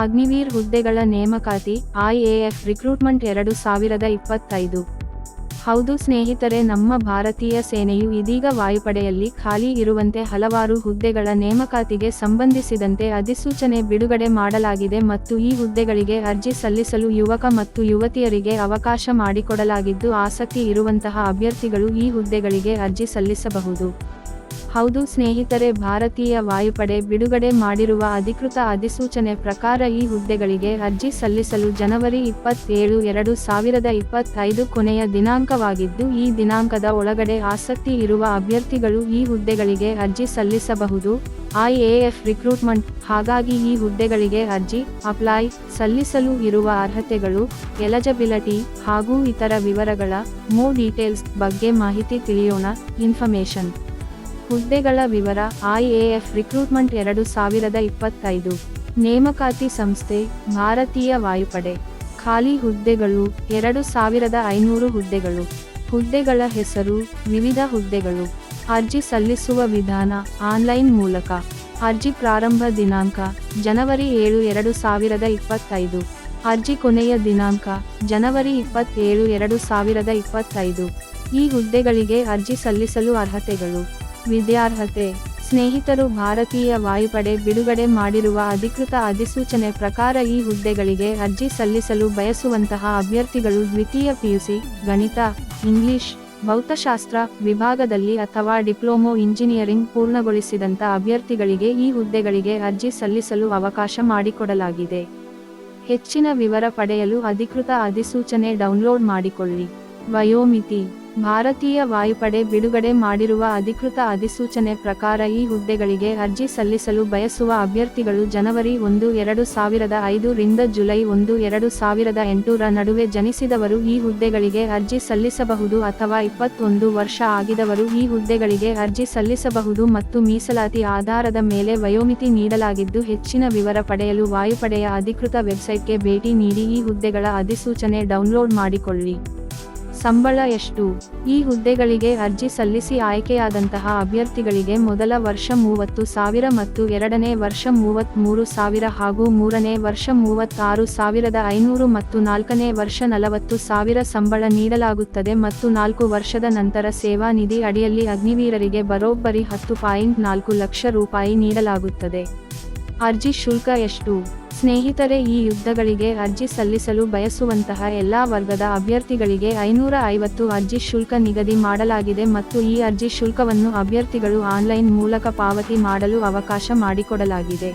ಅಗ್ನಿವೀರ್ ಹುದ್ದೆಗಳ ನೇಮಕಾತಿ IAF recruitment 2025. ಹೌದು ಸ್ನೇಹಿತರೆ, ನಮ್ಮ ಭಾರತೀಯ ಸೇನೆಯು ಇದೀಗ ವಾಯುಪಡೆಯಲ್ಲಿ ಖಾಲಿ ಇರುವಂತೆ ಹಲವಾರು ಹುದ್ದೆಗಳ ನೇಮಕಾತಿಗೆ ಸಂಬಂಧಿಸಿದಂತೆ ಅಧಿಸೂಚನೆ ಬಿಡುಗಡೆ ಮಾಡಲಾಗಿದೆ ಮತ್ತು ಈ ಹುದ್ದೆಗಳಿಗೆ ಅರ್ಜಿ ಸಲ್ಲಿಸಲು ಯುವಕ ಮತ್ತು ಯುವತಿಯರಿಗೆ ಅವಕಾಶ ಮಾಡಿಕೊಡಲಾಗಿದ್ದು, ಆಸಕ್ತಿ ಇರುವಂತಹ ಅಭ್ಯರ್ಥಿಗಳು ಈ ಹುದ್ದೆಗಳಿಗೆ ಅರ್ಜಿ ಸಲ್ಲಿಸಬಹುದು. ಹೌದು ಸ್ನೇಹಿತರೆ, ಭಾರತೀಯ ವಾಯುಪಡೆ ಬಿಡುಗಡೆ ಮಾಡಿರುವ ಅಧಿಕೃತ ಅಧಿಸೂಚನೆ ಪ್ರಕಾರ ಈ ಹುದ್ದೆಗಳಿಗೆ ಅರ್ಜಿ ಸಲ್ಲಿಸಲು ಜನವರಿ 27, 2025 ಕೊನೆಯ ದಿನಾಂಕವಾಗಿದ್ದು, ಈ ದಿನಾಂಕದ ಒಳಗಡೆ ಆಸಕ್ತಿ ಇರುವ ಅಭ್ಯರ್ಥಿಗಳು ಈ ಹುದ್ದೆಗಳಿಗೆ ಅರ್ಜಿ ಸಲ್ಲಿಸಬಹುದು. IAF recruitment. ಹಾಗಾಗಿ ಈ ಹುದ್ದೆಗಳಿಗೆ ಅರ್ಜಿ ಅಪ್ಲೈ ಸಲ್ಲಿಸಲು ಇರುವ ಅರ್ಹತೆಗಳು, ಎಲಿಜಿಬಿಲಿಟಿ ಹಾಗೂ ಇತರ ವಿವರಗಳ ಮೋರ್ ಡೀಟೇಲ್ಸ್ ಬಗ್ಗೆ ಮಾಹಿತಿ ತಿಳಿಯೋಣ. ಇನ್ಫಾರ್ಮೇಷನ್. ಹುದ್ದೆಗಳ ವಿವರ. IAF recruitment 2025. ನೇಮಕಾತಿ ಸಂಸ್ಥೆ ಭಾರತೀಯ ವಾಯುಪಡೆ. ಖಾಲಿ ಹುದ್ದೆಗಳು 2500 ಹುದ್ದೆಗಳು. ಹುದ್ದೆಗಳ ಹೆಸರು. ವಿವಿಧ ಹುದ್ದೆಗಳು. ಅರ್ಜಿ ಸಲ್ಲಿಸುವ ವಿಧಾನ ಆನ್ಲೈನ್ ಮೂಲಕ. ಅರ್ಜಿ ಪ್ರಾರಂಭ ದಿನಾಂಕ ಜನವರಿ 7, 2025. ಅರ್ಜಿ ಕೊನೆಯ ದಿನಾಂಕ ಜನವರಿ 27, 2025. ಈ ಹುದ್ದೆಗಳಿಗೆ ಅರ್ಜಿ ಸಲ್ಲಿಸಲು ಅರ್ಹತೆಗಳು. ವಿದ್ಯಾರ್ಹತೆ. ಸ್ನೇಹಿತರು, ಭಾರತೀಯ ವಾಯುಪಡೆ ಬಿಡುಗಡೆ ಮಾಡಿರುವ ಅಧಿಕೃತ ಅಧಿಸೂಚನೆ ಪ್ರಕಾರ ಈ ಹುದ್ದೆಗಳಿಗೆ ಅರ್ಜಿ ಸಲ್ಲಿಸಲು ಬಯಸುವಂತಹ ಅಭ್ಯರ್ಥಿಗಳು ದ್ವಿತೀಯ PUC, ಗಣಿತ, ಇಂಗ್ಲಿಷ್, ಭೌತಶಾಸ್ತ್ರ ವಿಭಾಗದಲ್ಲಿ ಅಥವಾ ಡಿಪ್ಲೊಮೊ ಇಂಜಿನಿಯರಿಂಗ್ ಪೂರ್ಣಗೊಳಿಸಿದಂತ ಅಭ್ಯರ್ಥಿಗಳಿಗೆ ಈ ಹುದ್ದೆಗಳಿಗೆ ಅರ್ಜಿ ಸಲ್ಲಿಸಲು ಅವಕಾಶ ಮಾಡಿಕೊಡಲಾಗಿದೆ. ಹೆಚ್ಚಿನ ವಿವರ ಪಡೆಯಲು ಅಧಿಕೃತ ಅಧಿಸೂಚನೆ ಡೌನ್ಲೋಡ್ ಮಾಡಿಕೊಳ್ಳಿ. ವಯೋಮಿತಿ. ಭಾರತೀಯ ವಾಯುಪಡೆ ಬಿಡುಗಡೆ ಮಾಡಿರುವ ಅಧಿಕೃತ ಅಧಿಸೂಚನೆ ಪ್ರಕಾರ ಈ ಹುದ್ದೆಗಳಿಗೆ ಅರ್ಜಿ ಸಲ್ಲಿಸಲು ಬಯಸುವ ಅಭ್ಯರ್ಥಿಗಳು ಜನವರಿ 1, 2005 ರಿಂದ ಜುಲೈ 1, 2008 ರ ನಡುವೆ ಜನಿಸಿದವರು ಈ ಹುದ್ದೆಗಳಿಗೆ ಅರ್ಜಿ ಸಲ್ಲಿಸಬಹುದು ಅಥವಾ 21 ವರ್ಷ ಆಗಿದವರು ಈ ಹುದ್ದೆಗಳಿಗೆ ಅರ್ಜಿ ಸಲ್ಲಿಸಬಹುದು ಮತ್ತು ಮೀಸಲಾತಿ ಆಧಾರದ ಮೇಲೆ ವಯೋಮಿತಿ ನೀಡಲಾಗಿದ್ದು, ಹೆಚ್ಚಿನ ವಿವರ ಪಡೆಯಲು ವಾಯುಪಡೆಯ ಅಧಿಕೃತ ವೆಬ್ಸೈಟ್ಗೆ ಭೇಟಿ ನೀಡಿ ಈ ಹುದ್ದೆಗಳ ಅಧಿಸೂಚನೆ ಡೌನ್ಲೋಡ್ ಮಾಡಿಕೊಳ್ಳಿ. ಸಂಬಳ ಎಷ್ಟು? ಈ ಹುದ್ದೆಗಳಿಗೆ ಅರ್ಜಿ ಸಲ್ಲಿಸಿ ಆಯ್ಕೆಯಾದಂತಹ ಅಭ್ಯರ್ಥಿಗಳಿಗೆ ಮೊದಲ ವರ್ಷ 30,000 ಮತ್ತು ಎರಡನೇ ವರ್ಷ 33,000 ಹಾಗೂ ಮೂರನೇ ವರ್ಷ 36,500 ಮತ್ತು ನಾಲ್ಕನೇ ವರ್ಷ 40,000 ಸಂಬಳ ನೀಡಲಾಗುತ್ತದೆ ಮತ್ತು 4 ವರ್ಷದ ನಂತರ ಸೇವಾ ನಿಧಿ ಅಡಿಯಲ್ಲಿ ಅಗ್ನಿವೀರರಿಗೆ ಬರೋಬ್ಬರಿ 10.4 ಲಕ್ಷ ರೂಪಾಯಿ ನೀಡಲಾಗುತ್ತದೆ. ಅರ್ಜಿ ಶುಲ್ಕ ಎಷ್ಟು? ಸ್ನೇಹಿತರೆ, ಈ ಹುದ್ದೆಗಳಿಗೆ ಅರ್ಜಿ ಸಲ್ಲಿಸಲು ಬಯಸುವಂತಹ ಎಲ್ಲಾ ವರ್ಗದ ಅಭ್ಯರ್ಥಿಗಳಿಗೆ 550 ಅರ್ಜಿ ಶುಲ್ಕ ನಿಗದಿ ಮಾಡಲಾಗಿದೆ ಮತ್ತು ಈ ಅರ್ಜಿ ಶುಲ್ಕವನ್ನು ಅಭ್ಯರ್ಥಿಗಳು ಆನ್ಲೈನ್ ಮೂಲಕ ಪಾವತಿ ಮಾಡಲು ಅವಕಾಶ ಮಾಡಿಕೊಡಲಾಗಿದೆ.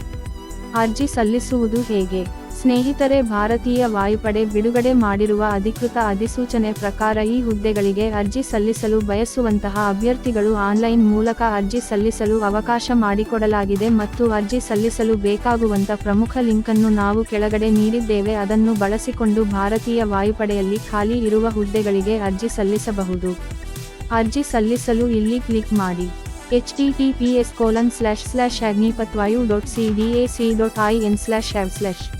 ಅರ್ಜಿ ಸಲ್ಲಿಸುವುದು ಹೇಗೆ? ಸ್ನೇಹಿತರೆ, ಭಾರತೀಯ ವಾಯುಪಡೆ ಬಿಡುಗಡೆ ಮಾಡಿರುವ ಅಧಿಕೃತ ಅಧಿಸೂಚನೆ ಪ್ರಕಾರ ಈ ಹುದ್ದೆಗಳಿಗೆ ಅರ್ಜಿ ಸಲ್ಲಿಸಲು ಬಯಸುವಂತಹ ಅಭ್ಯರ್ಥಿಗಳು ಆನ್ಲೈನ್ ಮೂಲಕ ಅರ್ಜಿ ಸಲ್ಲಿಸಲು ಅವಕಾಶ ಮಾಡಿಕೊಡಲಾಗಿದೆ ಮತ್ತು ಅರ್ಜಿ ಸಲ್ಲಿಸಲು ಬೇಕಾಗುವಂತ ಪ್ರಮುಖ ಲಿಂಕ್ ಅನ್ನು ನಾವು ಕೆಳಗಡೆ ನೀಡಿದ್ದೇವೆ. ಅದನ್ನು ಬಳಸಿಕೊಂಡು ಭಾರತೀಯ ವಾಯುಪಡೆಯಲ್ಲಿ ಖಾಲಿ ಇರುವ ಹುದ್ದೆಗಳಿಗೆ ಅರ್ಜಿ ಸಲ್ಲಿಸಬಹುದು. ಅರ್ಜಿ ಸಲ್ಲಿಸಲು ಇಲ್ಲಿ ಕ್ಲಿಕ್ ಮಾಡಿ. https://agnipatvayu.cdac.in/av/